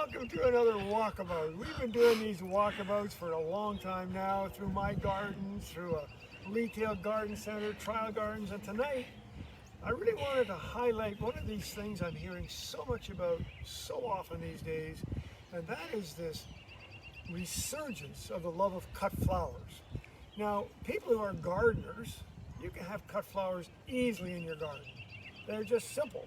welcome to another walkabout. We've been doing these walkabouts for a long time now, through my gardens, through a retail garden center, trial gardens, and tonight I really wanted to highlight one of these things I'm hearing so much about so often these days, and that is this resurgence of the love of cut flowers. Now, people who are gardeners, you can have cut flowers easily in your garden. They're just simple.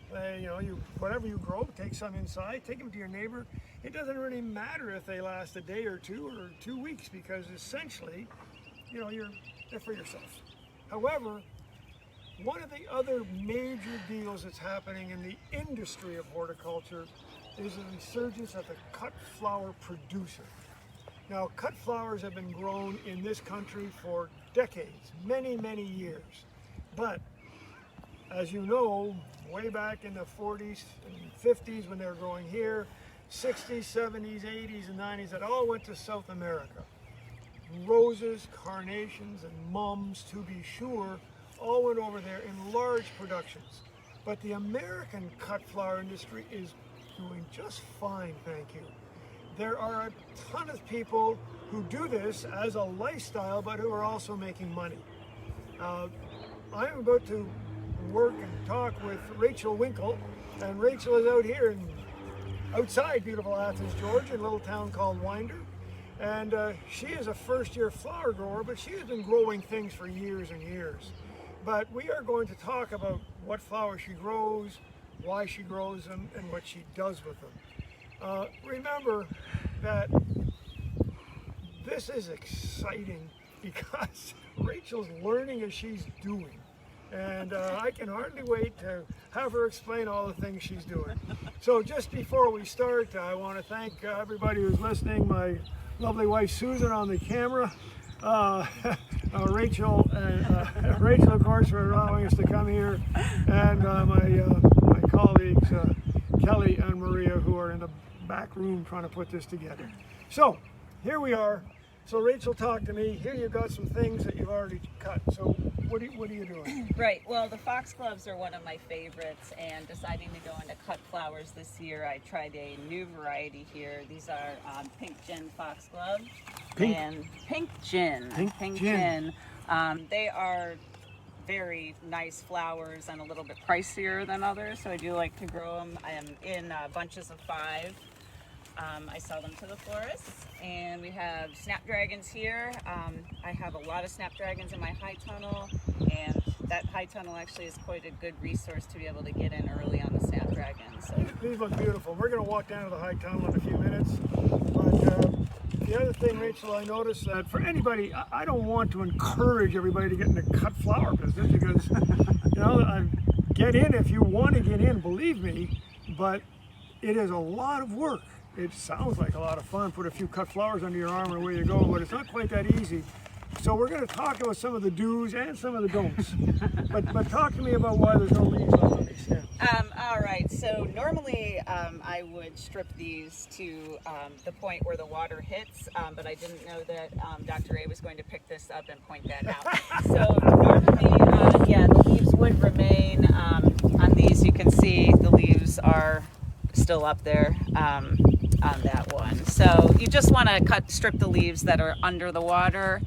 Whatever you grow, take some inside, take them to your neighbor. It doesn't really matter if they last a day or 2 weeks, because essentially, they're for yourself. However, one of the other major deals that's happening in the industry of horticulture is the resurgence of the cut flower producer. Now, cut flowers have been grown in this country for decades, many, many years. But as you know, way back in the 40s and 50s when they were growing here, 60s, 70s, 80s, and 90s, it all went to South America. Roses, carnations, and mums, to be sure, all went over there in large productions. But the American cut flower industry is doing just fine, thank you. There are a ton of people who do this as a lifestyle, but who are also making money. I'm about to work and talk with Rachel Winkle, and Rachel is out here outside beautiful Athens, Georgia, in a little town called Winder. And she is a first-year flower grower, but she has been growing things for years and years. But we are going to talk about what flowers she grows, why she grows them, and what she does with them. Remember that this is exciting because Rachel's learning as she's doing. And I can hardly wait to have her explain all the things she's doing. So just before we start, I want to thank everybody who's listening, my lovely wife Susan on the camera, Rachel, of course, for allowing us to come here, and my colleagues Kelly and Maria, who are in the back room trying to put this together. So here we are. So Rachel, talk to me. Here you've got some things that you've already cut. So what are you doing? Right. Well, the Foxgloves are one of my favorites, and deciding to go into cut flowers this year, I tried a new variety here. These are pink gin foxglove and pink gin. Pink gin. They are very nice flowers and a little bit pricier than others, so I do like to grow them. I am in bunches of 5. I sell them to the florists, and we have snapdragons here. I have a lot of snapdragons in my high tunnel, and that high tunnel actually is quite a good resource to be able to get in early on the snapdragons. So these look beautiful. We're going to walk down to the high tunnel in a few minutes. But the other thing, Rachel, I noticed that for anybody, I don't want to encourage everybody to get in the cut flower business, because get in if you want to get in, believe me, but it is a lot of work. It sounds like a lot of fun. Put a few cut flowers under your arm and away you go, but it's not quite that easy. So we're going to talk about some of the do's and some of the don'ts. but talk to me about why there's no leaves left on these stems. All right. So normally I would strip these to the point where the water hits, but I didn't know that Dr. A was going to pick this up and point that out. So normally, the leaves would remain. On these, you can see the leaves are still up there on that one. So you just want to strip the leaves that are under the water,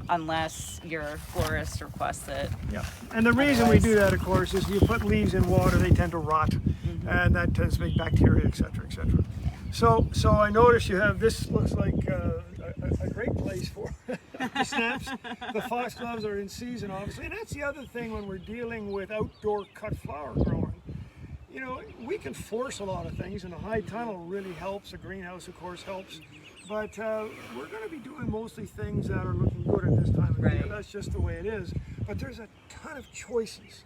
unless your florist requests it. Yeah, and the reason we do that, of course, is you put leaves in water, they tend to rot, and that tends to make bacteria, etc., etc. So I noticed you have, this looks like a great place for the snaps. The foxgloves are in season, obviously, and that's the other thing when we're dealing with outdoor cut flower growing. We can force a lot of things, and the high tunnel really helps. The greenhouse, of course, helps. But we're going to be doing mostly things that are looking good at this time of year. That's just the way it is. But there's a ton of choices.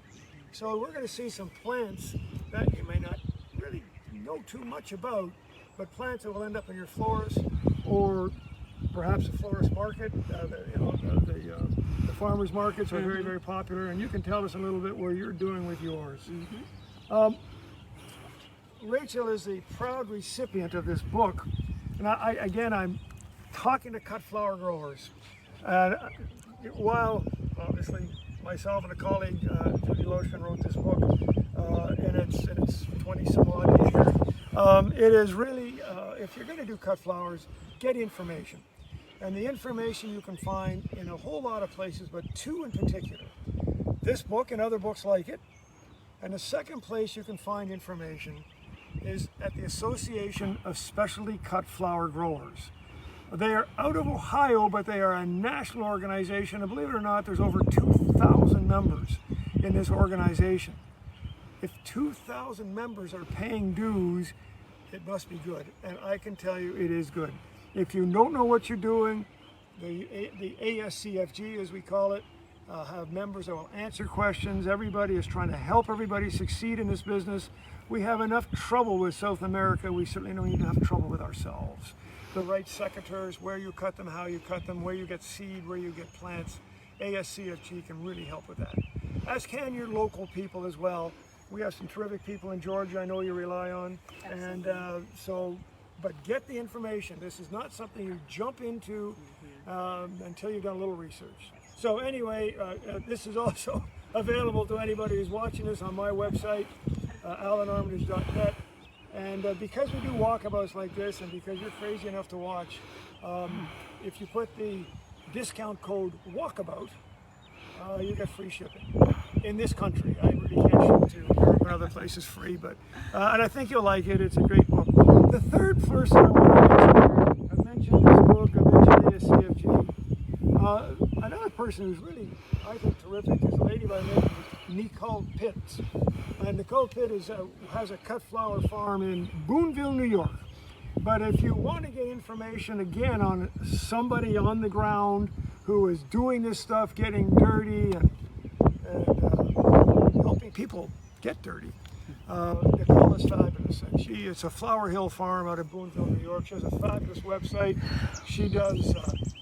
So we're going to see some plants that you may not really know too much about, but plants that will end up in your florist, or perhaps a florist market. The farmers markets are very, very popular, and you can tell us a little bit what you're doing with yours. Rachel is the proud recipient of this book, and I'm talking to cut flower growers. And while obviously myself and a colleague, Judy Loshman, wrote this book, and it's 20 some odd years, it is really if you're going to do cut flowers, get information. And the information you can find in a whole lot of places, but two in particular. This book and other books like it. And the second place you can find information is at the Association of Specialty Cut Flower Growers. They are out of Ohio, but they are a national organization. And believe it or not, there's over 2,000 members in this organization. If 2,000 members are paying dues, it must be good. And I can tell you it is good. If you don't know what you're doing, the ASCFG, as we call it, have members that will answer questions. Everybody is trying to help everybody succeed in this business. We have enough trouble with South America. We certainly don't need to have trouble with ourselves. The right secateurs, where you cut them, how you cut them, where you get seed, where you get plants. ASCFG can really help with that. As can your local people as well. We have some terrific people in Georgia I know you rely on. Absolutely. And but get the information. This is not something you jump into until you've done a little research. So anyway, this is also available to anybody who's watching this on my website, alanarmitage.net. And because we do walkabouts like this, and because you're crazy enough to watch, if you put the discount code walkabout, you get free shipping in this country. I really can't ship to Europe and other places free, but and I think you'll like it. It's a great book. The third person I want to mention, I've mentioned this book, I've mentioned ASCFG. Another person who's really, I think, terrific is a lady by the name of Nicole Pitts. And Nicole Pitt has a cut flower farm in Boonville, New York. But if you want to get information again on somebody on the ground who is doing this stuff, getting dirty and helping people get dirty, Nicole is fabulous. And it's a Flower Hill farm out of Boonville, New York. She has a fabulous website. She does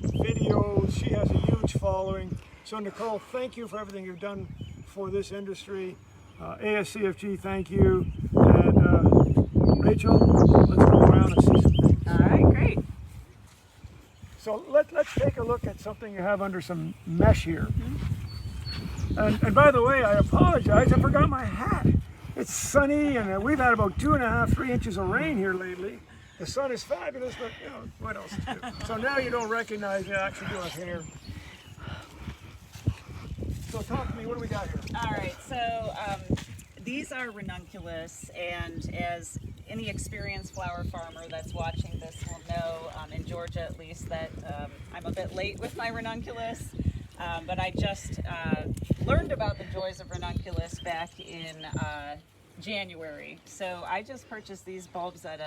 videos. She has a huge following. So Nicole, thank you for everything you've done for this industry. ASCFG, thank you. And Rachel, let's go around and see some things. All right, great. So let's take a look at something you have under some mesh here. And by the way, I apologize, I forgot my hat. It's sunny, and we've had about 2.5, 3 inches of rain here lately. The sun is fabulous, but you know, what else is new? So now you don't recognize me, I actually do have hair. So talk to me, what do we got here? All right, so these are ranunculus, and as any experienced flower farmer that's watching this will know, in Georgia at least, that I'm a bit late with my ranunculus, but I just learned about the joys of ranunculus back in January. So I just purchased these bulbs at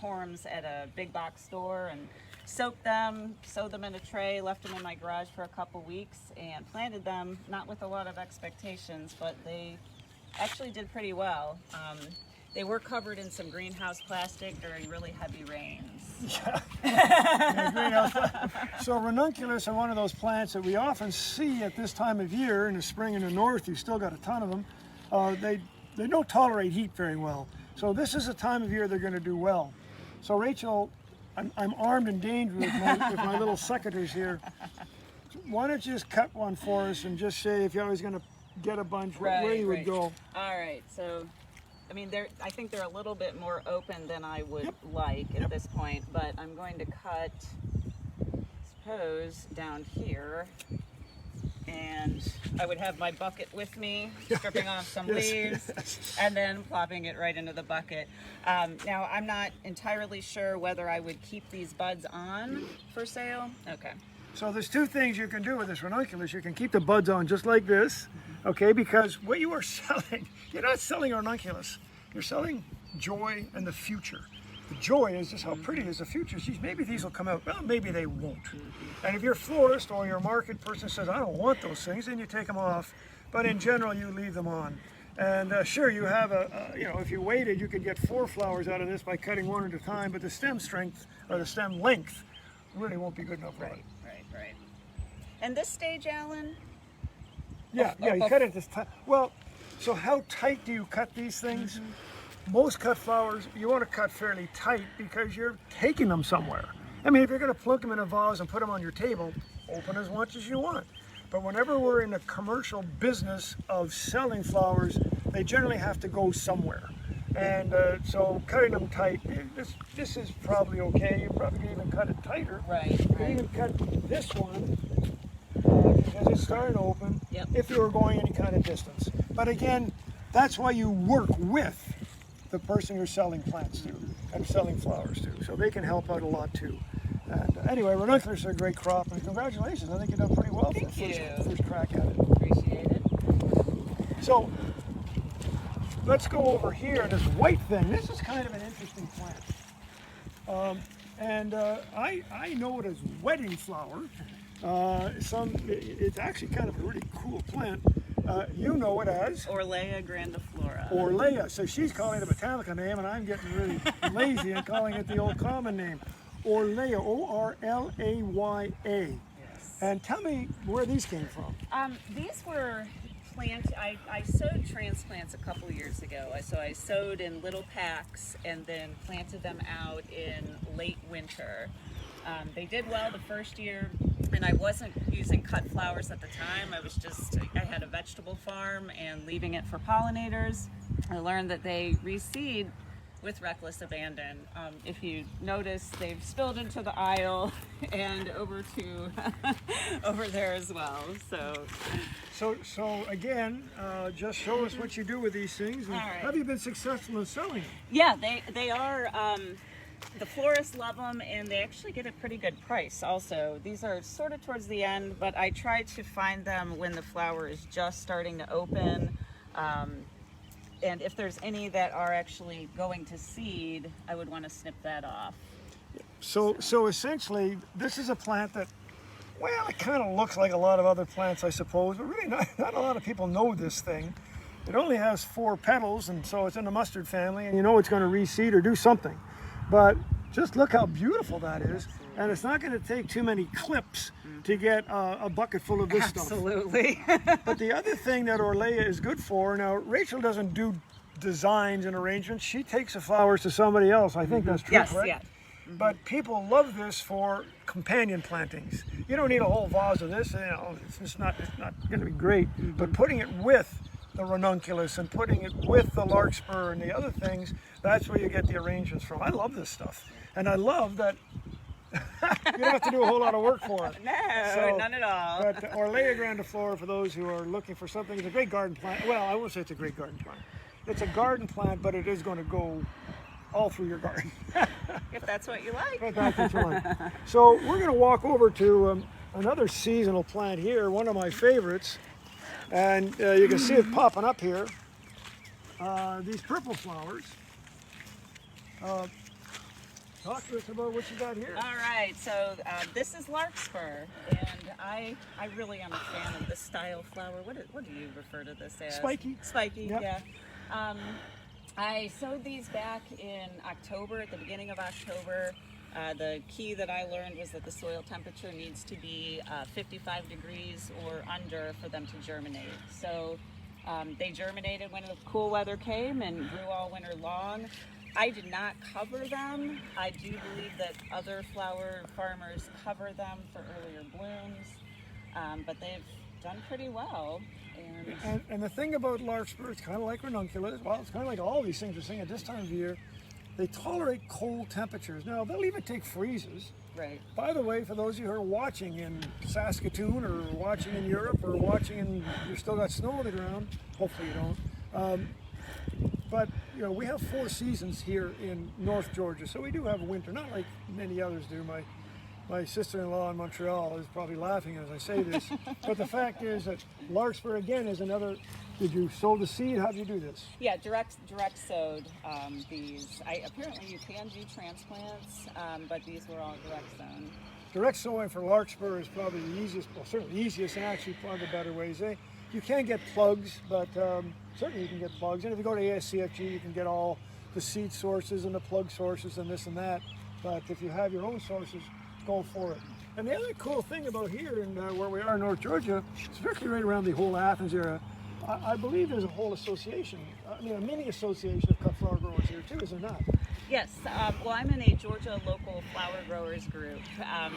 corms at a big box store and soaked them, sewed them in a tray, left them in my garage for a couple weeks, and planted them, not with a lot of expectations, but they actually did pretty well. They were covered in some greenhouse plastic during really heavy rains. Yeah, greenhouse. So ranunculus are one of those plants that we often see at this time of year. In the spring in the north, you've still got a ton of them. They don't tolerate heat very well. So this is a time of year they're going to do well. So Rachel, I'm armed and dangerous with my little secateurs here. Why don't you just cut one for us and just say if you're always going to get a bunch, where you would go. All right, so I mean, I think they're a little bit more open than I would like at this point, but I'm going to cut, suppose, down here, and I would have my bucket with me, stripping off some leaves, and then plopping it right into the bucket. Now, I'm not entirely sure whether I would keep these buds on for sale. Okay. So there's two things you can do with this ranunculus. You can keep the buds on just like this, okay, because what you are selling, you're not selling ranunculus, you're selling joy and the future. The joy is just how pretty is the future. Geez, maybe these will come out. Well, maybe they won't. And if you're a florist or your market person says, I don't want those things, then you take them off. But in general, you leave them on. And sure, you have if you waited, you could get 4 flowers out of this by cutting one at a time, but the stem strength or the stem length really won't be good enough for it. Right. And this stage, Alan? Yeah, you cut it this time. Well, so how tight do you cut these things? Most cut flowers, you want to cut fairly tight because you're taking them somewhere. I mean, if you're going to plunk them in a vase and put them on your table, open as much as you want. But whenever we're in the commercial business of selling flowers, they generally have to go somewhere. And so cutting them tight, this is probably okay. You probably can even cut it tighter. Right. You can even cut this one because it's starting to open. Yep. If you were going any kind of distance. But again, that's why you work with the person you're selling plants to and selling flowers to. So they can help out a lot too. And anyway, ranunculus are a great crop, and congratulations. I think you've done pretty well for the first crack at it. Appreciate it. So let's go over here. This white thing. This is kind of an interesting plant. I know it as wedding flower. It's actually kind of a really cool plant. You know it as Orlaya grandiflora. Orlaya. So she's calling it a botanical name, and I'm getting really lazy and calling it the old common name. Orlaya, Orlaya. Yes. And tell me where these came from. These were I sowed transplants a couple years ago. So I sowed in little packs and then planted them out in late winter. They did well the first year, and I wasn't using cut flowers at the time. I had a vegetable farm and leaving it for pollinators. I learned that they reseed with reckless abandon. If you notice, they've spilled into the aisle and over to over there as well. So again, just show us what you do with these things. And all right. Have you been successful in selling them? Yeah, they are. The florists love them, and they actually get a pretty good price also. These are sort of towards the end, but I try to find them when the flower is just starting to open. And if there's any that are actually going to seed, I would want to snip that off. So essentially, this is a plant that, well, it kind of looks like a lot of other plants, I suppose, but really not a lot of people know this thing. It only has 4 petals, and so it's in the mustard family, and you know it's going to reseed or do something. But just look how beautiful that is, and it's not going to take too many clips to get a bucket full of this stuff. Absolutely. But the other thing that Orlaya is good for, now Rachel doesn't do designs and arrangements, she takes the flowers to somebody else. I think that's true, Yes, correct? yeah. But people love this for companion plantings. You don't need a whole vase of this, it's not going to be great, but putting it with the ranunculus and putting it with the larkspur and the other things, that's where you get the arrangements from. I love this stuff. And I love that you don't have to do a whole lot of work for it. No, none at all. But Orlaya grandiflora, for those who are looking for something, is a great garden plant. Well, I won't say it's a great garden plant. It's a garden plant, but it is going to go all through your garden. If that's what you like. But that's what you like. So we're going to walk over to another seasonal plant here, one of my favorites. And you can see it popping up here. These purple flowers. Talk to us about what you got here. All right, so this is larkspur, and I really am a fan of this style flower. What do you refer to this as? Spiky. Spiky, Yep. yeah. I sowed these back in October, at the beginning of October. The key that I learned was that the soil temperature needs to be 55 degrees or under for them to germinate. So they germinated when the cool weather came and grew all winter long. I did not cover them. I do believe that other flower farmers cover them for earlier blooms, but they've done pretty well. And the thing about larkspur, it's kind of like ranunculus. Well, it's kind of like all these things we're seeing at this time of year. They tolerate cold temperatures. Now, they'll even take freezes. Right. By the way, for those of you who are watching in Saskatoon or watching in Europe or watching and you still got snow on the ground, hopefully you don't. But we have 4 seasons here in North Georgia, so we do have a winter, not like many others do. My sister-in-law in Montreal is probably laughing as I say this, but the fact is that larkspur again is another. Did you sow the seed? How do you do this? Yeah, direct sowed these. Apparently you can do transplants, but these were all direct sown. Direct sowing for larkspur is probably the easiest, well, certainly the easiest, and actually one of the better ways. You can get plugs, but certainly you can get plugs. And if you go to ASCFG, you can get all the seed sources and the plug sources and this and that. But if you have your own sources, go for it. And the other cool thing about here and where we are in North Georgia, especially right around the whole Athens area, I believe there's a whole association, a mini association of cut flower growers here too, is there not? Yes, well, I'm in a Georgia local flower growers group.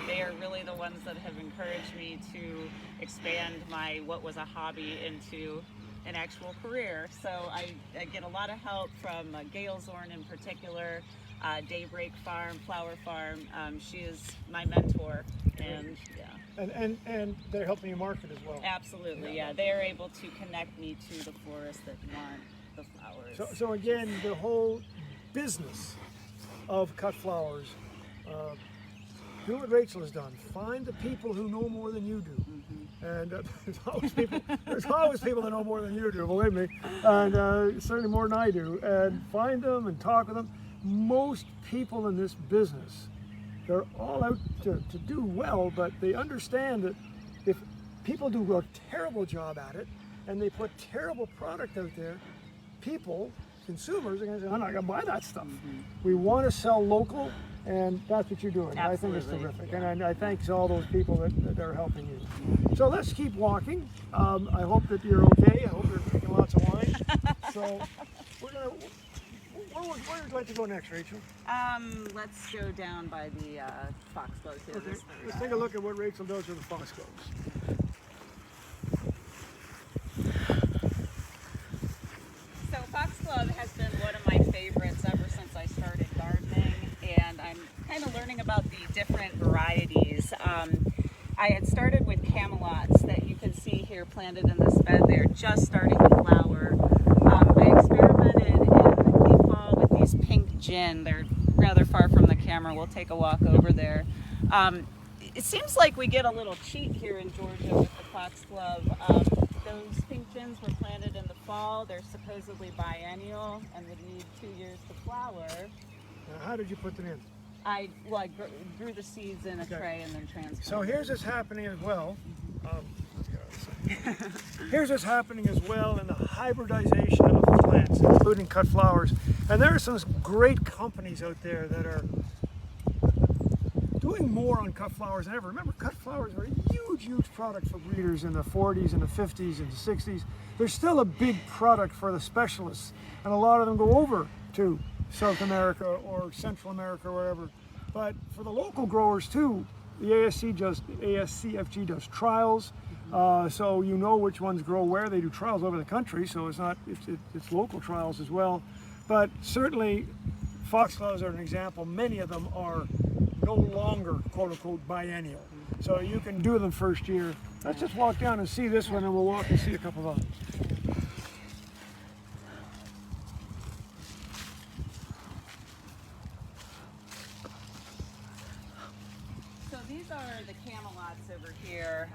They are really the ones that have encouraged me to expand my what was a hobby into an actual career. So I get a lot of help from Gail Zorn in particular, Daybreak Farm, Flower Farm. She is my mentor, and yeah. And they're helping you market as well. Absolutely, yeah. They are able to connect me to the florists that want the flowers. So again, the whole business of cut flowers, do what Rachel has done. Find the people who know more than you do. And there's always people that know more than you do, believe me, and certainly more than I do. And find them and talk with them. Most people in this business, they're all out to do well, but they understand that if people do a terrible job at it and they put terrible product out there, people, consumers, are going to say, I'm not going to buy that stuff. We want to sell local, and that's what you're doing. Absolutely. I think it's terrific, and I thank all those people that are helping you. So let's keep walking. I hope that you're okay. I hope you're drinking lots of wine. So we're going to... Where would you like to go next, Rachel? Let's go down by the Foxglove here. Okay. Let's take a look at what Rachel does with the Foxgloves. So Foxglove has been one of my favorites ever since I started gardening, and I'm kind of learning about the different varieties. I had started with camelots that you can see here planted in this bed. They're just starting to flower. I experimented in the fall with these pink gin. They're rather far from the camera. We'll take a walk over there. It seems like we get a little cheat here in Georgia with the Foxglove. Those pink gins were planted in the fall. They're supposedly biennial and would need 2 years to flower. Now, how did you put them in? I grew the seeds in a tray and then transplanted. So here's what's happening as well. Here's what's happening as well in the hybridization of the plants, including cut flowers. And there are some great companies out there that are doing more on cut flowers than ever. Remember, cut flowers were a huge product for breeders in the 40s and the 50s and the 60s. They're still a big product for the specialists, and a lot of them go over to South America or Central America or wherever. But for the local growers too, the ASCFG does trials, so you know which ones grow where. They do trials over the country, so it's local trials as well. But certainly, foxgloves are an example. Many of them are no longer quote unquote biennial, so you can do them first year. Let's just walk down and see this one, and we'll walk and see a couple of others. So these are the camelots over here.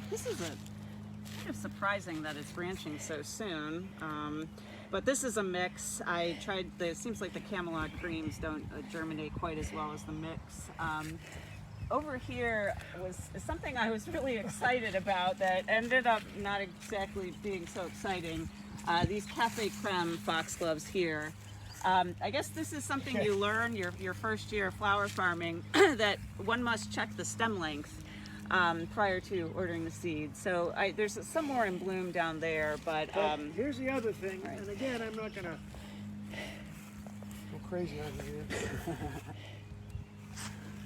This is kind of surprising that it's branching so soon. But this is a mix. I tried, it seems like the camelot creams don't germinate quite as well as the mix. Over here was something I was really excited about that ended up not exactly being so exciting. These Cafe Creme foxgloves here. I guess this is something you learn your first year of flower farming, that one must check the stem length prior to ordering the seed. So there's some more in bloom down there, but here's the other thing, right. And again, I'm not gonna go crazy on here.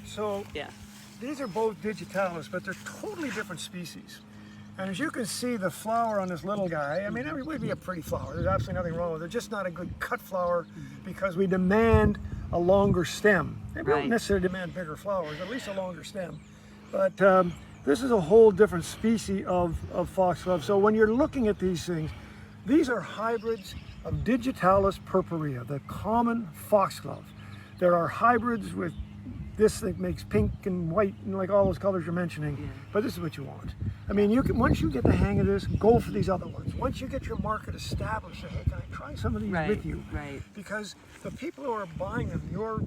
So yeah, these are both digitalis, but they're totally different species. And as you can see, the flower on this little guy, I mean, it would be a pretty flower. There's absolutely nothing wrong with it. They're just not a good cut flower because we demand a longer stem. Maybe we don't necessarily demand bigger flowers, at least a longer stem. But this is a whole different species of foxglove. So when you're looking at these things, these are hybrids of digitalis purpurea, the common foxglove. There are hybrids with this that makes pink and white and like all those colors you're mentioning, but this is what you want. I mean, you can, once you get the hang of this, go for these other ones. Once you get your market established, hey, can I try some of these with you? Right. Because the people who are buying them, your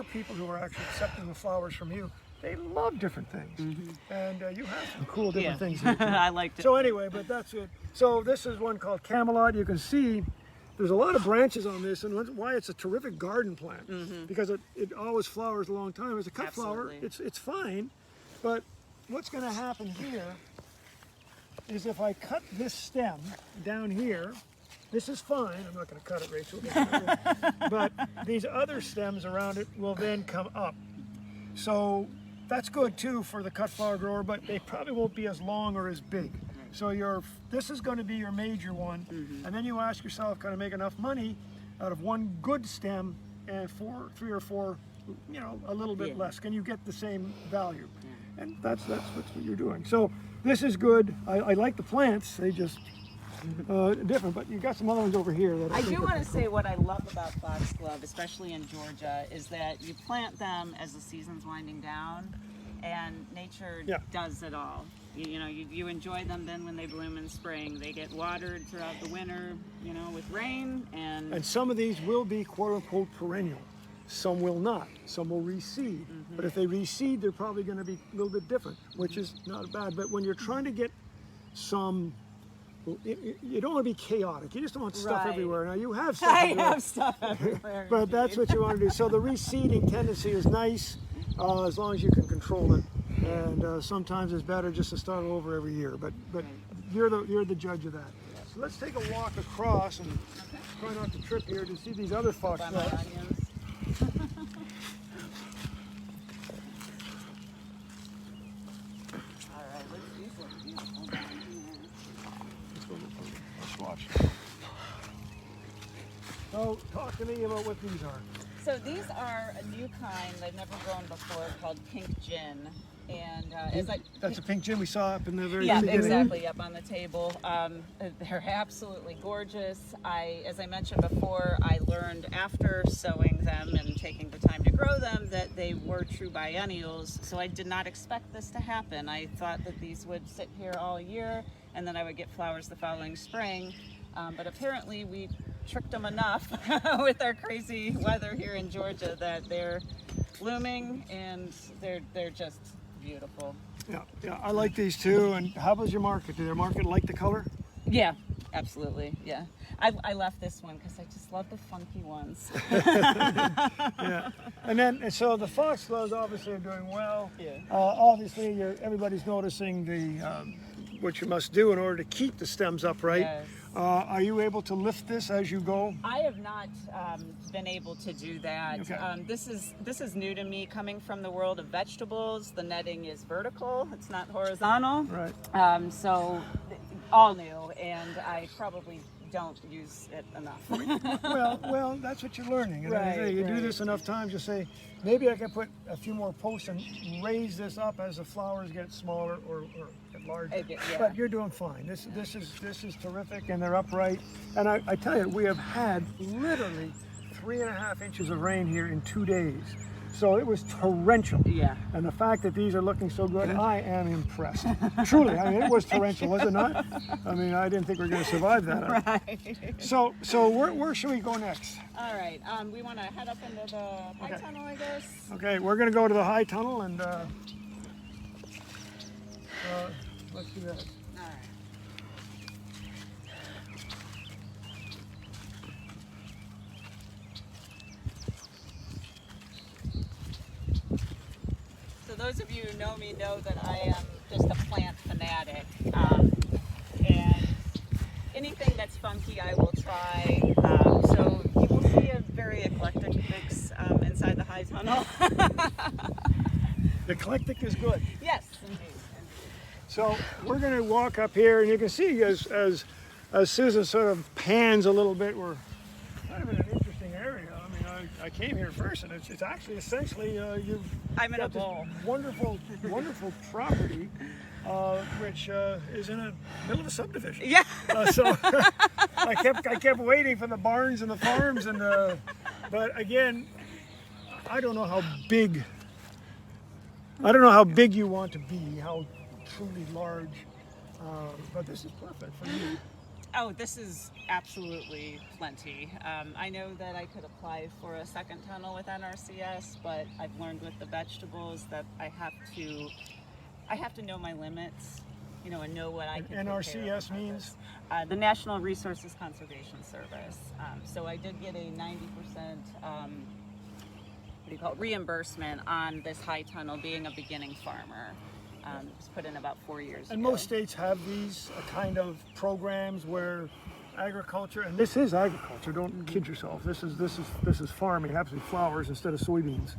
people who are actually accepting the flowers from you, they love different things. And you have some cool different things here too. I liked it. So anyway, but that's it. So this is one called Camelot. You can see there's a lot of branches on this, and why it's a terrific garden plant, because it always flowers a long time. As a cut flower, it's fine, but what's going to happen here is if I cut this stem down here, this is fine. I'm not going to cut it, Rachel. But these other stems around it will then come up. So that's good too for the cut flower grower, but they probably won't be as long or as big. So this is going to be your major one, and then you ask yourself, can I make enough money out of one good stem and 3 or 4, you know, a little bit less? Can you get the same value? And that's what you're doing. So this is good. I like the plants. They just different, but you got some other ones over here. That I do want to say what I love about Foxglove, especially in Georgia, is that you plant them as the season's winding down, and nature does it all. You know, you enjoy them then when they bloom in spring. They get watered throughout the winter, you know, with rain, and some of these will be quote unquote perennial. Some will not. Some will reseed. But if they reseed, they're probably going to be a little bit different, which is not bad. But when you're trying to get some, you don't want to be chaotic. You just don't want stuff everywhere. Now you have stuff everywhere. I have stuff everywhere. But that's what you want to do. So the reseeding tendency is nice as long as you can control it. And sometimes it's better just to start over every year. But you're the judge of that. So let's take a walk across and try not to trip here to see these other foxgloves. So talk to me about what these are. So these are a new kind I've never grown before called pink gin. And that's a pink gin we saw up in the very beginning. beginning. Exactly, up on the table. They're absolutely gorgeous. As I mentioned before, I learned after sowing them and taking the time to grow them that they were true biennials. So I did not expect this to happen. I thought that these would sit here all year and then I would get flowers the following spring. But apparently we tricked them enough with our crazy weather here in Georgia that they're blooming and they're just beautiful. Yeah, I like these too. And how was your market? Did their market like the color? Yeah, absolutely. Yeah, I left this one because I just love the funky ones. Yeah, and so the foxgloves obviously are doing well. Yeah. Obviously, everybody's noticing the what you must do in order to keep the stems upright. Yes. Are you able to lift this as you go? I have not been able to do that. Okay. This is new to me, coming from the world of vegetables. The netting is vertical; it's not horizontal. Right. So all new, and I probably don't use it enough. well, that's what you're learning. And you do this enough times, you say, maybe I can put a few more posts and raise this up as the flowers get smaller or get larger. But you're doing fine. This is terrific, and they're upright. And I tell you, we have had literally 3.5 inches of rain here in 2 days. So it was torrential. Yeah. And the fact that these are looking so good, I am impressed. Truly, I mean, it was torrential, was it not? I mean, I didn't think we were going to survive that. Right. So where should we go next? All right. We want to head up into the high tunnel, I guess. Okay, we're going to go to the high tunnel and let's do that. All right. So those of you who know me know that I am just a plant fanatic, and anything that's funky I will try. So you will see a very eclectic mix inside the high tunnel. Eclectic is good. Yes, indeed. So we're going to walk up here, and you can see as Susan sort of pans a little bit, we're kind of in an interesting area. I mean, I came here first, and it's actually essentially I'm in a bowl. Wonderful property, which is in the middle of a subdivision. Yeah. So I kept waiting for the barns and the farms, and but again, I don't know how big you want to be, how truly large, but this is perfect for you. Oh, this is absolutely plenty. I know that I could apply for a second tunnel with NRCS, but I've learned with the vegetables that I have to know my limits, and know what I can. NRCS means? The National Resources Conservation Service. So I did get a 90% reimbursement on this high tunnel, being a beginning farmer. It's put in about 4 years ago. And most states have these kind of programs where agriculture, and this is agriculture, don't kid yourself. This is farming, absolutely flowers instead of soybeans.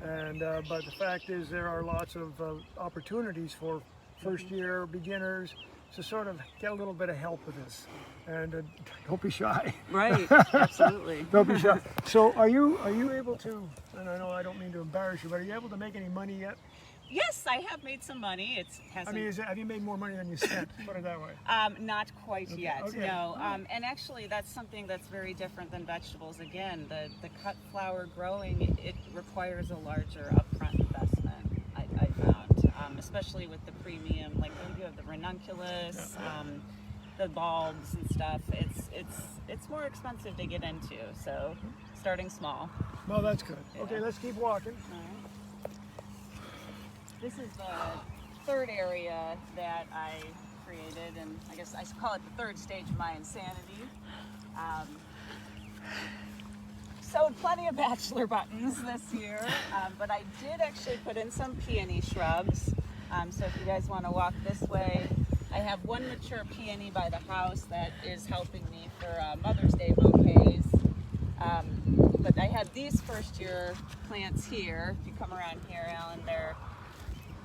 And but the fact is there are lots of opportunities for first year beginners, to sort of get a little bit of help with this. And don't be shy. Right, absolutely. Don't be shy. So are you able to, and I know I don't mean to embarrass you, but are you able to make any money yet? Yes, I have made some money. It hasn't. I mean, have you made more money than you spent? Put it that way. Not quite yet, okay. no. And actually, that's something that's very different than vegetables. Again, the cut flower growing, it requires a larger upfront investment, I found, especially with the premium, like we do have the ranunculus, the bulbs and stuff. It's more expensive to get into, so starting small. Well, that's good. Yeah. Okay, let's keep walking. All right. This is the third area that I created, and I guess I call it the third stage of my insanity. Sowed plenty of bachelor buttons this year, but I did actually put in some peony shrubs. So if you guys want to walk this way, I have one mature peony by the house that is helping me for Mother's Day bouquets. But I have these first year plants here. If you come around here, Alan, they're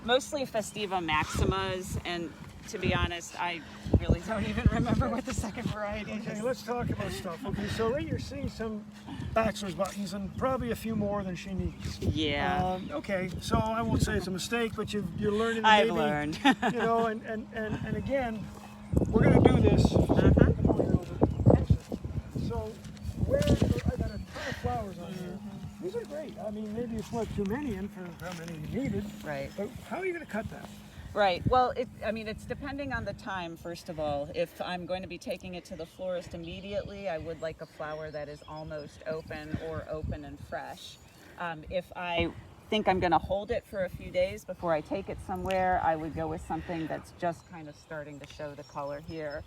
mostly Festiva maximas, and to be honest, I really don't even remember what the second variety is. Okay, let's talk about stuff. Okay, so you're seeing some bachelor's buttons and probably a few more than she needs. Yeah. Okay, so I won't say it's a mistake, but you're learning. I've learned. You know, and again, we're going to do this. So where I got a ton of flowers on here. These are great. I mean, maybe you swept too many in for how many you needed. Right. But how are you going to cut that? Right. Well, it's depending on the time, first of all. If I'm going to be taking it to the florist immediately, I would like a flower that is almost open or open and fresh. If I think I'm going to hold it for a few days before I take it somewhere, I would go with something that's just kind of starting to show the color here.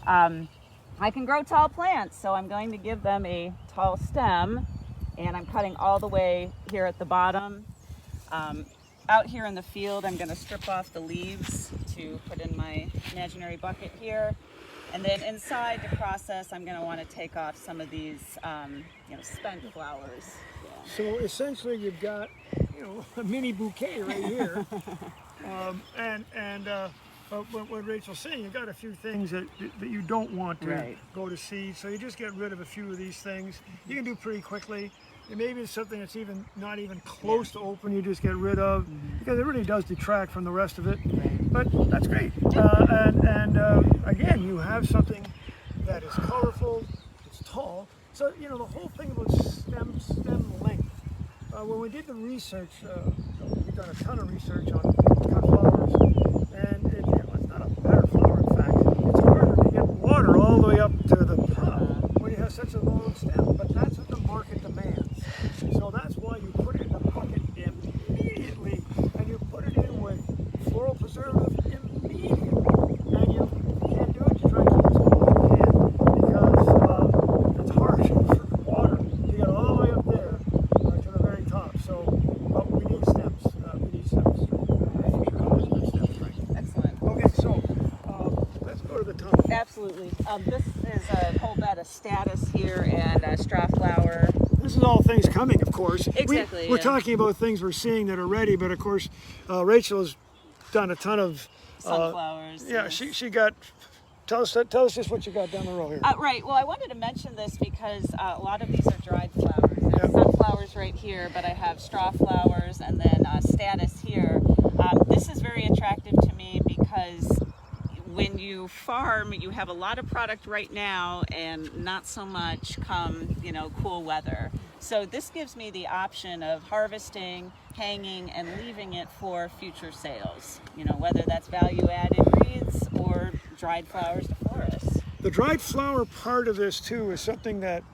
I can grow tall plants, so I'm going to give them a tall stem, and I'm cutting all the way here at the bottom. Out here in the field, I'm going to strip off the leaves to put in my imaginary bucket here. And then inside the process, I'm going to want to take off some of these spent flowers. Yeah. So essentially you've got, a mini bouquet right here. What Rachel's saying, you've got a few things that you don't want to go to seed, so you just get rid of a few of these things. You can do pretty quickly. And maybe it's something that's not even close to open, you just get rid of, because it really does detract from the rest of it. But that's great. Again, you have something that is colorful, it's tall. So, the whole thing about stem length. When we did the research, we've done a ton of research on cut flowers, and it's not a better flower, in fact. It's harder to get water all the way up to the top when you have such a long stem, but that's what the market demands. So that's why you put it in the bucket immediately, and you put it in with floral preservative immediately. And you can't do it, you try to keep it as cool as you can, because it's hard for water to get all the way up there to the very top. So, but we need stems. Excellent. Okay, so let's go to the top. Absolutely. This is a whole bed of status here and straw flower. This is all things coming, of course. Exactly. We're talking about things we're seeing that are ready, but of course, Rachel has done a ton of sunflowers. Yeah, she got. Tell us just what you got down the row here. Right. Well, I wanted to mention this because a lot of these are dried flowers. There's sunflowers right here, but I have straw flowers and then status here. This is very attractive to me because when you farm, you have a lot of product right now and not so much come, cool weather. So this gives me the option of harvesting, hanging, and leaving it for future sales. Whether that's value-added wreaths or dried flowers to florists. The dried flower part of this too is something that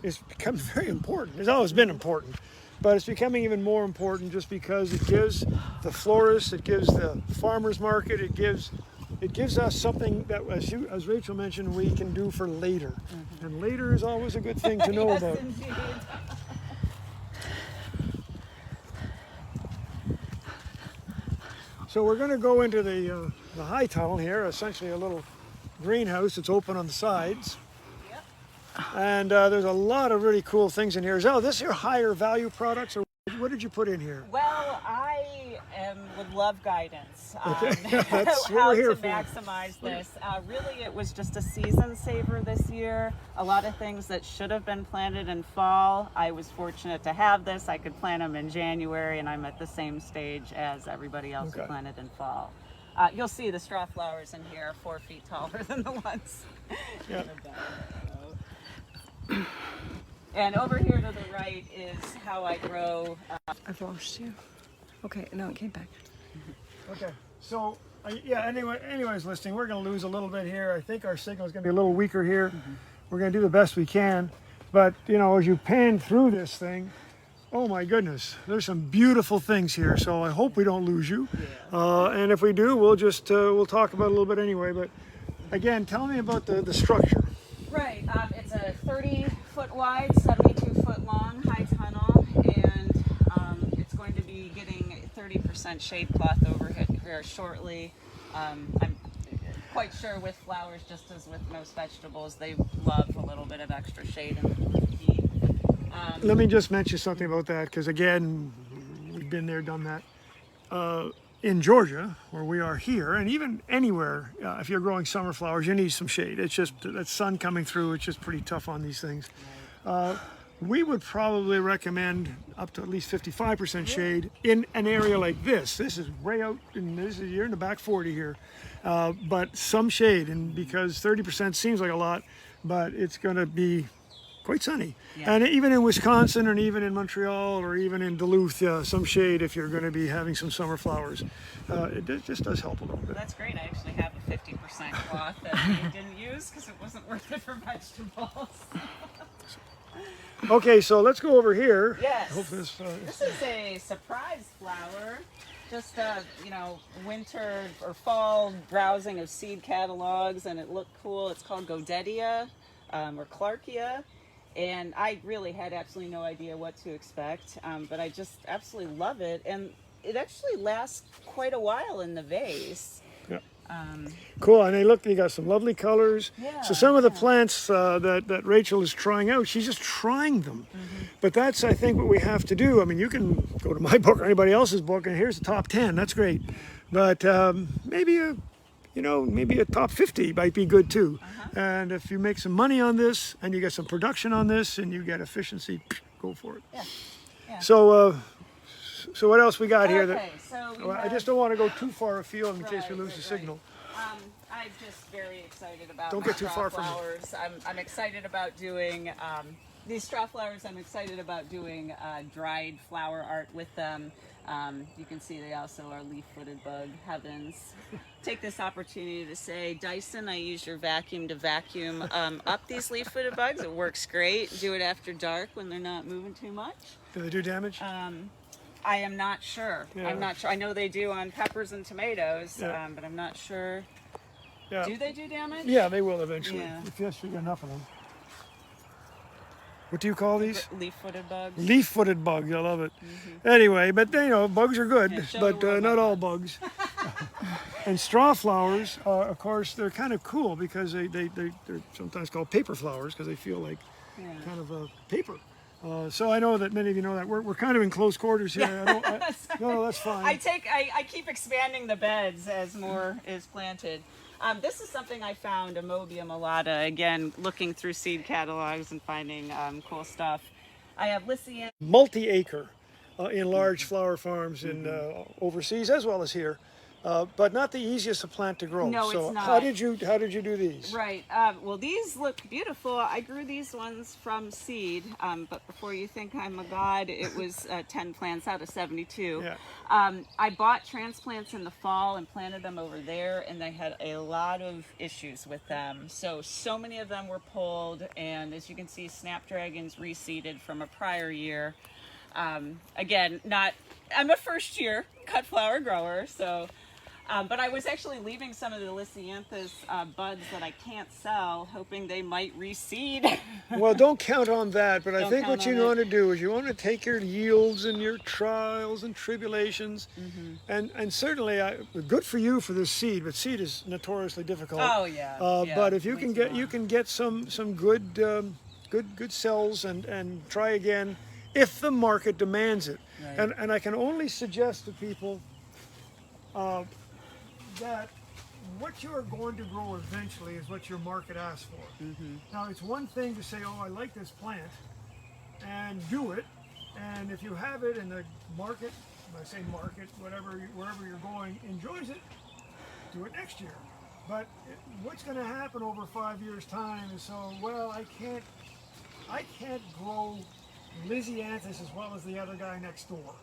is becoming very important. It's always been important, but it's becoming even more important just because it gives the florists, it gives the farmers market, it gives us something that, as Rachel mentioned, we can do for later. And later is always a good thing to know Yes, about. Indeed. So we're going to go into the high tunnel here, essentially a little greenhouse that's open on the sides. Yep. And there's a lot of really cool things in here. Is this your higher value products, or what did you put in here? Well, I would love guidance Okay. on That's what how we're here to for. maximize this. Really, it was just a season saver this year. A lot of things that should have been planted in fall, I was fortunate to have this. I could plant them in January, and I'm at the same stage as everybody else who Okay. planted in fall. You'll see the straw flowers in here are 4 feet taller than the ones Yeah. in the back. So. And over here to the right is how I grow. I've lost you. Okay, no, it came back. Okay, so yeah. Anyways, listening, we're going to lose a little bit here. I think our signal is going to be a little weaker here. We're going to do the best we can, but you know, as you pan through this thing, oh my goodness, there's some beautiful things here. So I hope we don't lose you, and if we do, we'll just we'll talk about it a little bit anyway. But again, tell me about the structure. Right, it's a 30-foot wide, 72-foot long high tunnel, and it's going to be getting 30% shade cloth over here shortly. I'm quite sure with flowers, just as with most vegetables, they love a little bit of extra shade and heat. Let me just mention something about that, because again, we've been there, done that. In Georgia, where we are here, and even anywhere, if you're growing summer flowers, you need some shade. It's just that sun coming through, it's just pretty tough on these things. We would probably recommend up to at least 55% shade in an area like this. This is way out, you're in the back 40 here, but some shade, and because 30% seems like a lot, but it's going to be quite sunny. Yeah. And even in Wisconsin, and even in Montreal, or even in Duluth, some shade if you're going to be having some summer flowers. Just does help a little bit. That's great. I actually have a 50% cloth that I didn't use because it wasn't worth it for vegetables. Okay, so let's go over here. Yes. Hope this is a surprise flower. Just winter or fall browsing of seed catalogs, and it looked cool. It's called Godetia or Clarkia. And I really had absolutely no idea what to expect, but I just absolutely love it. And it actually lasts quite a while in the vase. Yeah. Cool, and they got some lovely colors. Yeah, so some of the plants that Rachel is trying out, she's just trying them. But that's, I think, what we have to do. I mean, you can go to my book or anybody else's book, and here's the top 10. That's great. But maybe a top 50 might be good too. And if you make some money on this, and you get some production on this, and you get efficiency, go for it. Yeah. So what else we got here? Okay, so I just don't want to go too far afield in case we lose the signal. I'm just very excited about Don't my get too straw far from me. flowers. I'm excited about doing these straw flowers. I'm excited about doing dried flower art with them. You can see they also are leaf-footed bug heavens. Take this opportunity to say, Dyson, I use your vacuum to vacuum up these leaf-footed bugs. It works great. Do it after dark when they're not moving too much. Do they do damage? I am not sure. Yeah. I'm not sure. I know they do on peppers and tomatoes, Yeah. but I'm not sure. Yeah. Do they do damage? Yeah, they will eventually. Yeah. If you get enough of them. What do you call these? Leaf-footed bugs. Leaf-footed bugs. I love it. Anyway, but bugs are good, Yeah, show but the world not my all bugs. And straw flowers, of course, they're kind of cool because they're sometimes called paper flowers because they feel like kind of paper. So I know that many of you know that we're kind of in close quarters here. No, that's fine. I keep expanding the beds as more is planted. This is something I found, Amobium alata, again, looking through seed catalogs and finding cool stuff. I have Lycian. Multi-acre in large flower farms in overseas as well as here. But not the easiest to plant to grow. No, so it's not. how did you do these? Right. Well, these look beautiful. I grew these ones from seed, but before you think I'm a god, it was 10 plants out of 72. Yeah. I bought transplants in the fall and planted them over there, and they had a lot of issues with them. So many of them were pulled, and as you can see, snapdragons reseeded from a prior year. Again, I'm a first-year cut flower grower, so... but I was actually leaving some of the Lycianthus buds that I can't sell, hoping they might reseed. Well, don't count on that, but I Don't think count what you on want to do is you want to take your yields and your trials and tribulations, and certainly good for you for this seed, but seed is notoriously difficult. Oh yeah. But if you way can too long. get some good cells and try again if the market demands it. Right. And I can only suggest to people that what you're going to grow eventually is what your market asks for. Now, it's one thing to say, oh, I like this plant, and do it. And if you have it in the market, when I say market, wherever you're going, enjoys it, do it next year. But what's going to happen over 5 years' time is so, well, I can't grow Lysianthus as well as the other guy next door.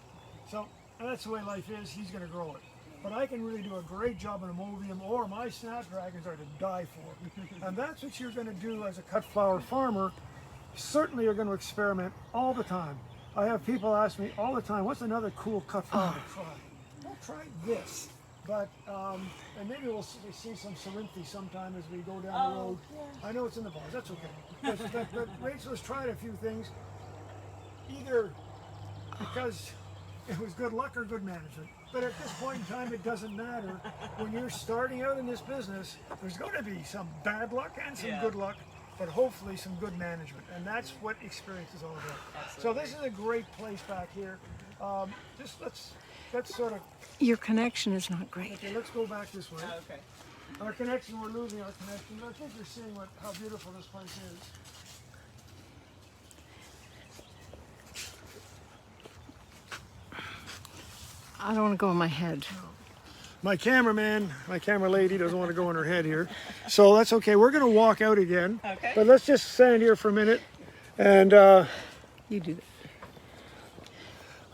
So that's the way life is. He's going to grow it. But I can really do a great job in Amovium, or my snapdragons are to die for. And that's what you're going to do as a cut flower farmer. Certainly you're going to experiment all the time. I have people ask me all the time, what's another cool cut flower to try? Well, try this. But, and maybe we'll see some Cerinthe sometime as we go down the road. Yeah. I know it's in the vase, that's okay. But Rachel has tried a few things, either because it was good luck or good management. But at this point in time, it doesn't matter. When you're starting out in this business, there's going to be some bad luck and some good luck, but hopefully some good management. And that's what experience is all about. Absolutely. So this is a great place back here. Just let's sort of... Your connection is not great. Okay, let's go back this way. Okay. Our connection, we're losing our connection. But I think you're seeing how beautiful this place is. I don't want to go in my head. My cameraman, my camera lady doesn't want to go in her head here. So that's okay. We're going to walk out again. Okay. But let's just stand here for a minute. And You do that.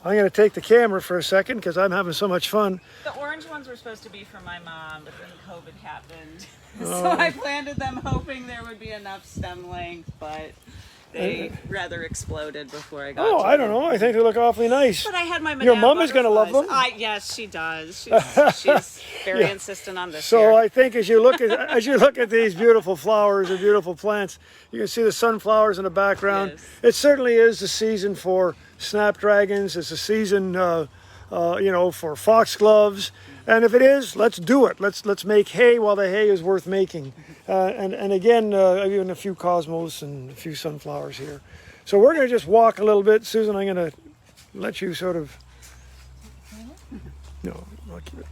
I'm going to take the camera for a second because I'm having so much fun. The orange ones were supposed to be for my mom, but then COVID happened. So I planted them hoping there would be enough stem length, but they rather exploded before I got to I don't know. I think they look awfully nice. But I had my Your mom is going to love them. Yes, she does. She's very insistent on this. So I think as you look at these beautiful flowers and beautiful plants, you can see the sunflowers in the background. Yes. It certainly is the season for snapdragons. It's a season, for foxgloves. And if it is, let's do it. Let's make hay while the hay is worth making. And again, even a few cosmos and a few sunflowers here. So we're going to just walk a little bit. Susan, I'm going to let you sort of... No, I'll keep it.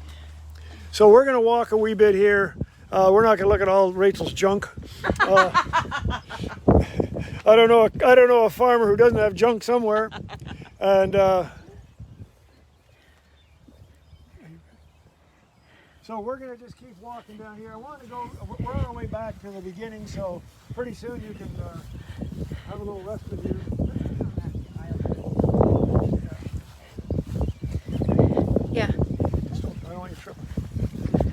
So we're going to walk a wee bit here. We're not going to look at all Rachel's junk. I don't know a farmer who doesn't have junk somewhere. And so we're going to just keep walking down here. I want to go, we're on our way back to the beginning, so pretty soon you can have a little rest with you. Yeah. I don't want you tripping.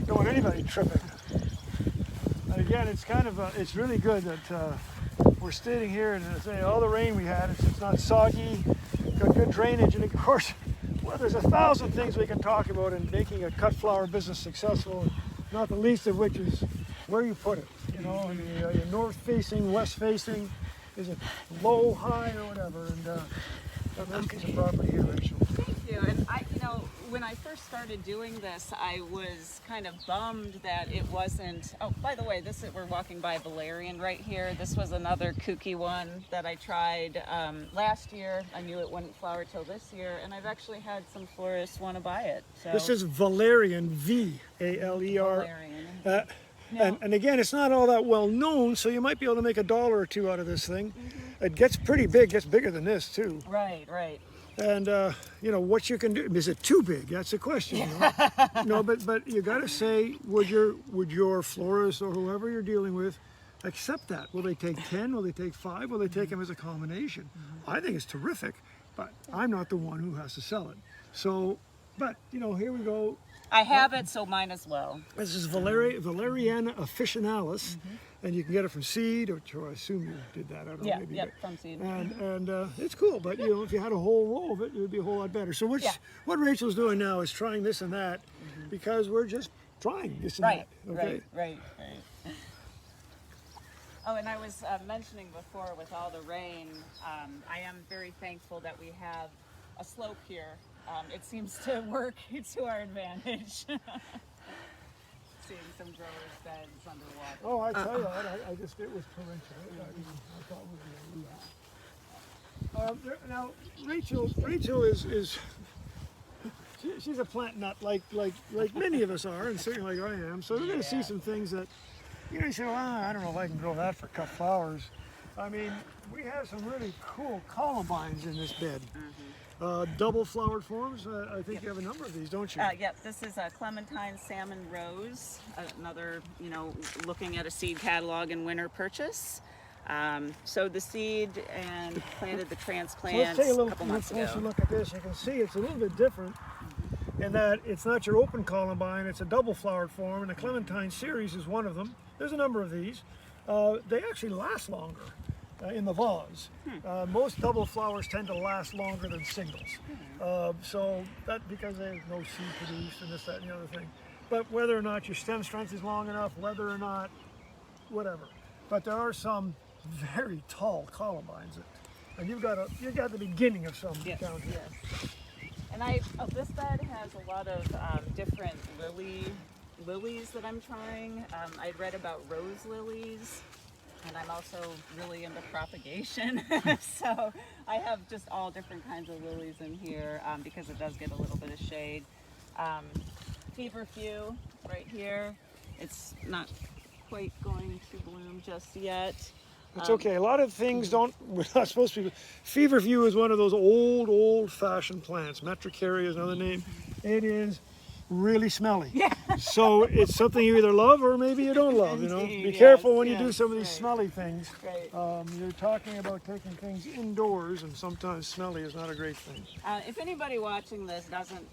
Don't want anybody tripping. And again, it's it's really good that we're standing here and say all the rain we had, it's not soggy, got good drainage, and of course, well, there's 1,000 things we can talk about in making a cut flower business successful, not the least of which is where you put it. You know, I mean, you're north facing, west facing, is it low, high, or whatever, and that nice piece of property here, Rachel. Thank you. And when I first started doing this, I was kind of bummed that it wasn't. Oh, by the way, we're walking by Valerian right here. This was another kooky one that I tried last year. I knew it wouldn't flower till this year, and I've actually had some florists want to buy it. So This is Valerian, V-A-L-E-R. Valerian. And again, it's not all that well known, so you might be able to make $1 or $2 out of this thing. It gets pretty big, gets bigger than this too. Right. And what you can do, is it too big? That's the question. You know? No, but you got to say, would your florist or whoever you're dealing with accept that? Will they take 10? Will they take 5? Will they take them as a combination? I think it's terrific, but I'm not the one who has to sell it. So, but here we go. I have it, so mine as well. This is Valeriana officinalis, and you can get it from seed, which I assume you did that. I don't know, maybe. From seed. And it's cool, but if you had a whole row of it, it would be a whole lot better. So what Rachel's doing now is trying this and that, because we're just trying this and that. Okay? Right. Oh, and I was mentioning before, with all the rain, I am very thankful that we have a slope here. It seems to work to our advantage. Seeing some growers' beds underwater. Oh, I tell you what, it was torrential. I thought we were going to do that. Now, Rachel is she's a plant nut like many of us are, and certainly like I am. So we're going to see some things that, you know, you say, well, I don't know if I can grow that for cut flowers. I mean, we have some really cool columbines in this bed. Double flowered forms. I think you have a number of these, don't you? Yep, this is a clementine salmon rose, another, you know, looking at a seed catalog and winter purchase. Sowed the seed and planted the transplants Let's take a couple months closer ago. look at this. You can see it's a little bit different in that it's not your open columbine, it's a double flowered form, and the clementine series is one of them. There's a number of these. They actually last longer in the vase. Most double flowers tend to last longer than singles. So that because there's no seed produced and this, that, and the other thing. But whether or not your stem strength is long enough, whether or not, whatever. But there are some very tall columbines, and you've got the beginning of some down here. Yes. And this bed has a lot of different lilies that I'm trying. I'd read about rose lilies, and I'm also really into propagation. So I have just all different kinds of lilies in here because it does get a little bit of shade. Feverfew right here. It's not quite going to bloom just yet. It's okay. A lot of things we're not supposed to be. Feverfew is one of those old-fashioned plants. Metricaria is another name. It is really smelly. Yeah. So it's something you either love or maybe you don't love, you know. Indeed, Be careful yes, when you do yes, some of these right. smelly things. Right. You're talking about taking things indoors, and sometimes smelly is not a great thing. If anybody watching this doesn't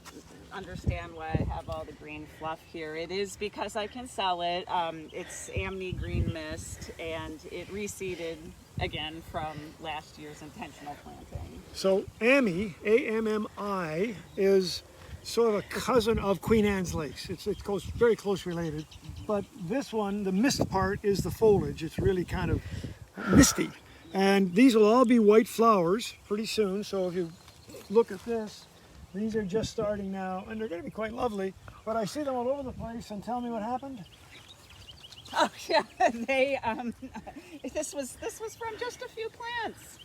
understand why I have all the green fluff here, it is because I can sell it. It's Amni Green Mist, and it reseeded again from last year's intentional planting. So Ammi, A-M-M-I, is sort of a cousin of Queen Anne's lace. It's very close related. But this one, the mist part, is the foliage. It's really kind of misty. And these will all be white flowers pretty soon. So if you look at this, these are just starting now, and they're going to be quite lovely. But I see them all over the place, and tell me what happened. Oh yeah, this was from just a few plants,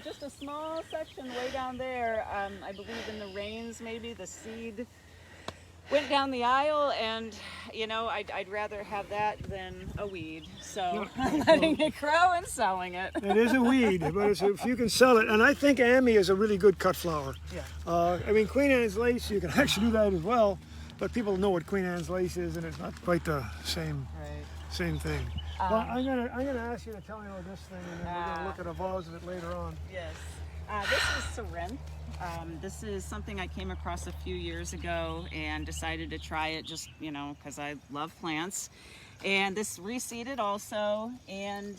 just a small section way down there. I believe in the rains, maybe the seed went down the aisle, and you know, I'd rather have that than a weed. So I'm letting it grow and selling it. It is a weed, but if you can sell it, and I think Ammi is a really good cut flower. Yeah. I mean, Queen Anne's lace, you can actually do that as well, but people know what Queen Anne's lace is, and it's not quite the same. Right. Same thing. Well, I'm gonna ask you to tell me about this thing, and then we're gonna look at a vase of it later on. Yes. This is Corinth. This is something I came across a few years ago and decided to try it just, you know, because I love plants. And this reseeded also, and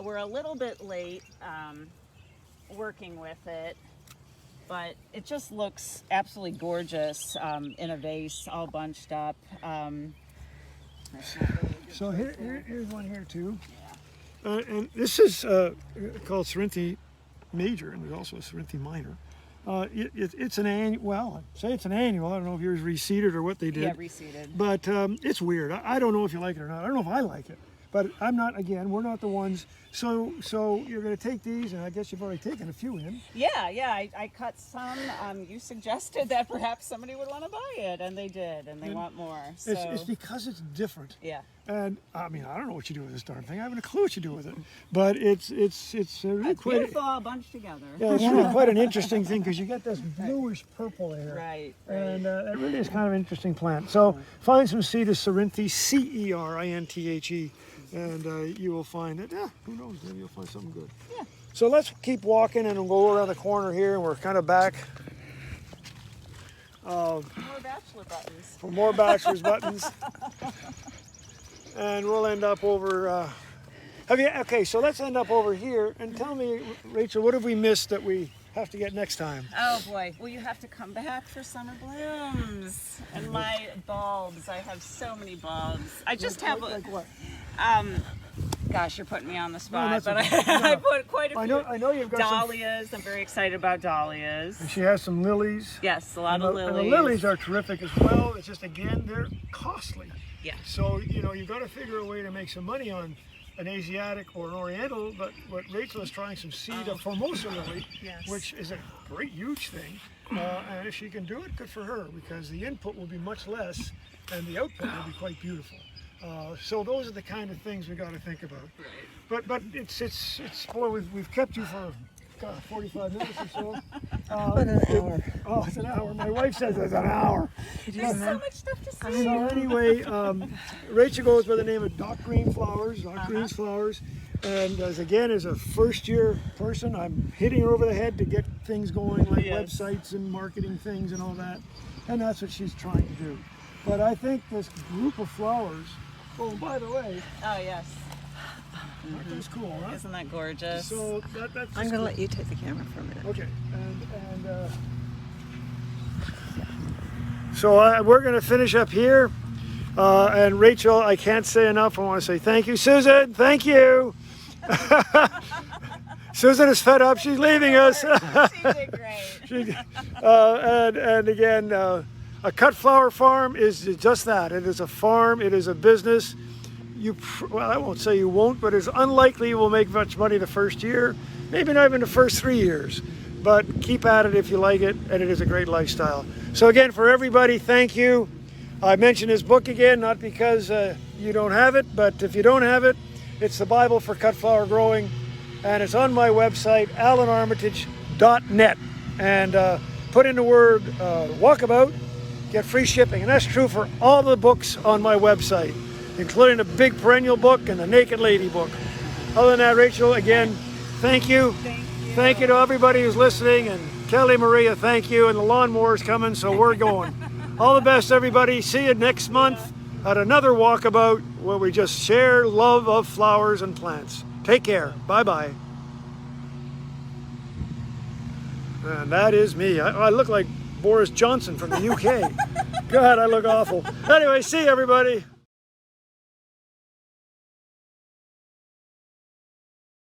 we're a little bit late working with it, but it just looks absolutely gorgeous in a vase, all bunched up. So here's one here too, and this is called Cerinthe Major, and there's also a Cerinthe Minor. It's an annual. Well, I'd say it's an annual. I don't know if yours reseeded or what they did. Yeah, reseeded. But it's weird. I don't know if you like it or not. I don't know if I like it. But I'm not. Again, we're not the ones. So you're going to take these, and I guess you've already taken a few in. Yeah. I cut some. You suggested that perhaps somebody would want to buy it, and they did, and they want more. So It's because it's different. yeah. And I mean, I don't know what you do with this darn thing. I haven't a clue what you do with it. But it's really It's quite. beautiful, all bunched together. Yeah, it's really quite an interesting thing because you get this bluish purple here. Right. And it really is kind of an interesting plant. So find some seed of Cerinthe, C-E-R-I-N-T-H-E, and you will find it. Yeah, who knows? Maybe you'll find something good. Yeah. So let's keep walking, and we'll go around the corner here, and we're kind of back More bachelor buttons. for more bachelor's buttons. And we'll end up over. Okay, so let's end up over here, and tell me, Rachel, what have we missed that we have to get next time? Oh boy, well, you have to come back for summer blooms. And my bulbs, I have so many bulbs. I just have like what? Gosh, you're putting me on the spot, that's but okay. I put quite a few. I know you've got some. Dahlias. I'm very excited about dahlias. And she has some lilies. Yes, a lot And of the lilies. lilies are terrific as well. It's just, again, they're costly. Yeah. So, you know, you've got to figure a way to make some money on an Asiatic or an Oriental, but what Rachel is trying some seed of Formosa lily, Yes. which is a great, huge thing. And if she can do it, good for her, because the input will be much less and the output will be quite beautiful. So those are the kind of things we got to think about. But it's boy, we've kept you for 45 minutes or so. About an hour. Oh, it's an hour. My wife says it's an hour. There's so much stuff to see. So anyway, Rachel goes by the name of Doc Green Flowers, Doc Green's Flowers. And as a first year person, I'm hitting her over the head to get things going like Yes. websites and marketing things and all that. And that's what she's trying to do. But I think this group of flowers, oh, by the way, Oh yes, that's cool, huh? isn't that gorgeous? So that's I'm going to let you take the camera for a minute. Okay, so we're going to finish up here. And Rachel, I can't say enough. I want to say thank you. Susan, thank you. Susan is fed up. She's leaving us. She did great. And again, a cut flower farm is just that. It is a farm. It is a business. Well, I won't say you won't, but it's unlikely you will make much money the first year. Maybe not even the first 3 years. But keep at it if you like it, and it is a great lifestyle. So again, for everybody, thank you. I mentioned his book again, not because you don't have it, but if you don't have it, it's the Bible for cut flower growing, and it's on my website, alanarmitage.net. And put in the word walkabout, get free shipping. And that's true for all the books on my website, including the big perennial book and the Naked Lady book. Other than that, Rachel, again, thank you. Thank you. Thank you to everybody who's listening. And Kelly, Maria, thank you. And the lawnmower's coming, so we're going. All the best, everybody. See you next month at another walkabout where we just share love of flowers and plants. Take care. Bye-bye. And that is me. I look like Boris Johnson from the UK. God, I look awful. Anyway, see you, everybody.